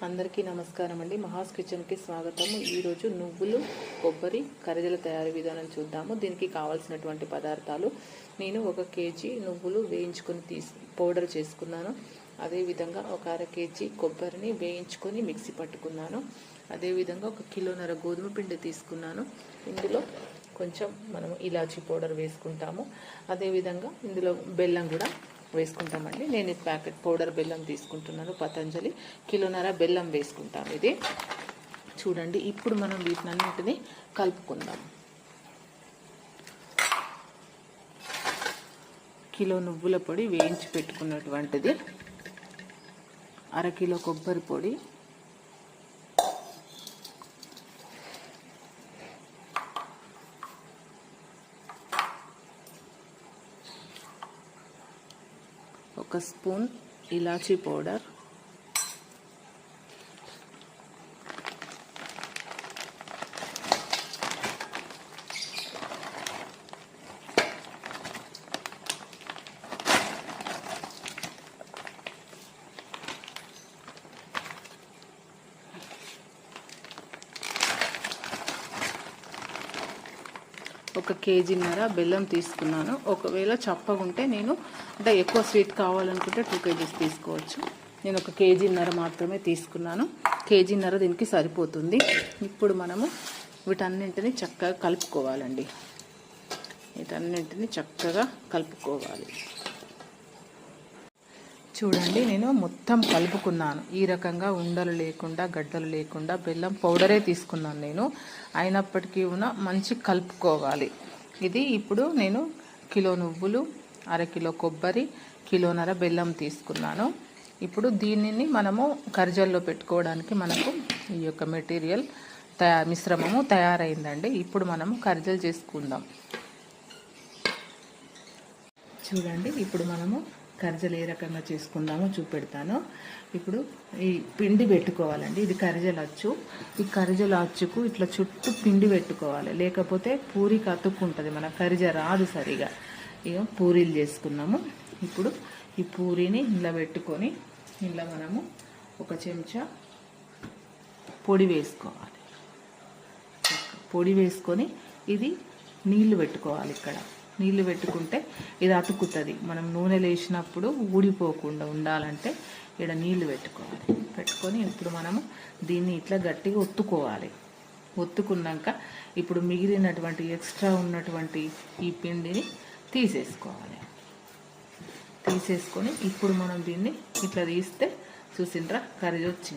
అందరికీ నమస్కారం అండి. మహాస్ కిచెన్కి స్వాగతము. ఈరోజు నువ్వులు కొబ్బరి కరిజల తయారీ విధానం చూద్దాము. దీనికి కావాల్సినటువంటి పదార్థాలు నేను 1 కేజీ నువ్వులు వేయించుకొని పౌడర్ చేసుకున్నాను. అదేవిధంగా 1/2 కేజీ కొబ్బరిని వేయించుకొని మిక్సీ పట్టుకున్నాను. అదేవిధంగా 1 కిలోన్నర గోధుమ పిండి తీసుకున్నాను. ఇందులో కొంచెం మనము ఇలాచీ పౌడర్ వేసుకుంటాము. అదేవిధంగా ఇందులో బెల్లం కూడా వేసుకుంటామండి. నేను ప్యాకెట్ పౌడర్ బెల్లం తీసుకుంటున్నాను. పతంజలి కిలోన్నర బెల్లం వేసుకుంటాం. ఇది చూడండి. ఇప్పుడు మనం వీటినన్నింటినీ కలుపుకుందాం. కిలో నువ్వుల పొడి వేయించి పెట్టుకున్నటువంటిది, 1/2 కిలో కొబ్బరి పొడి, ఒక స్పూన్ ఇలాచీ పౌడర్, ఒక కేజీన్నర బెల్లం తీసుకున్నాను. ఒకవేళ చప్పగుంటే నేను అంటే ఎక్కువ స్వీట్ కావాలనుకుంటే 2 కేజీస్ తీసుకోవచ్చు. నేను 1 కేజీన్నర మాత్రమే తీసుకున్నాను. కేజీన్నర దీనికి సరిపోతుంది. ఇప్పుడు మనము వీటన్నింటినీ చక్కగా కలుపుకోవాలండి. వీటన్నింటినీ చక్కగా కలుపుకోవాలి. చూడండి, నేను మొత్తం కలుపుకున్నాను. ఈ రకంగా ఉండలు లేకుండా గడ్డలు లేకుండా బెల్లం పౌడరే తీసుకున్నాను నేను. అయినప్పటికీ మంచి కలుపుకోవాలి. ఇది ఇప్పుడు నేను కిలో నువ్వులు, 1/2 కిలో కొబ్బరి, కిలోన్నర బెల్లం తీసుకున్నాను. ఇప్పుడు దీనిని మనము కరిజల్లో పెట్టుకోవడానికి మనకు ఈ యొక్క మెటీరియల్ మిశ్రమము తయారైందండి. ఇప్పుడు మనము కరిజలు చేసుకుందాం. చూడండి, ఇప్పుడు మనము కరిజలు ఏ రకంగా చేసుకుందామో చూపెడతాను. ఇప్పుడు ఈ పిండి పెట్టుకోవాలండి. ఇది కరిజల అచ్చు. ఈ కరిజల అచ్చుకు ఇట్లా చుట్టూ పిండి పెట్టుకోవాలి, లేకపోతే పూరికి అతుక్కుంటుంది. మన కరిజ రాదు సరిగా. ఇక పూరీలు చేసుకున్నాము. ఇప్పుడు ఈ పూరీని ఇలా పెట్టుకొని ఇలా మనము 1 చెంచా పొడి వేసుకోవాలి. పొడి వేసుకొని ఇది నీళ్లు పెట్టుకోవాలి. ఇక్కడ నీళ్లు పెట్టుకుంటే ఇది అతుకుతుంది. మనం నూనెలు వేసినప్పుడు ఊడిపోకుండా ఉండాలంటే ఇక్కడ నీళ్లు పెట్టుకొని ఇప్పుడు మనము దీన్ని ఇట్లా గట్టిగా ఒత్తుకోవాలి. ఒత్తుకున్నాక ఇప్పుడు మిగిలినటువంటి ఎక్స్ట్రా ఉన్నటువంటి ఈ పిండిని తీసేసుకొని ఇప్పుడు మనం దీన్ని ఇట్లా తీస్తే చూసిండ్రా కర్రీ వచ్చింది.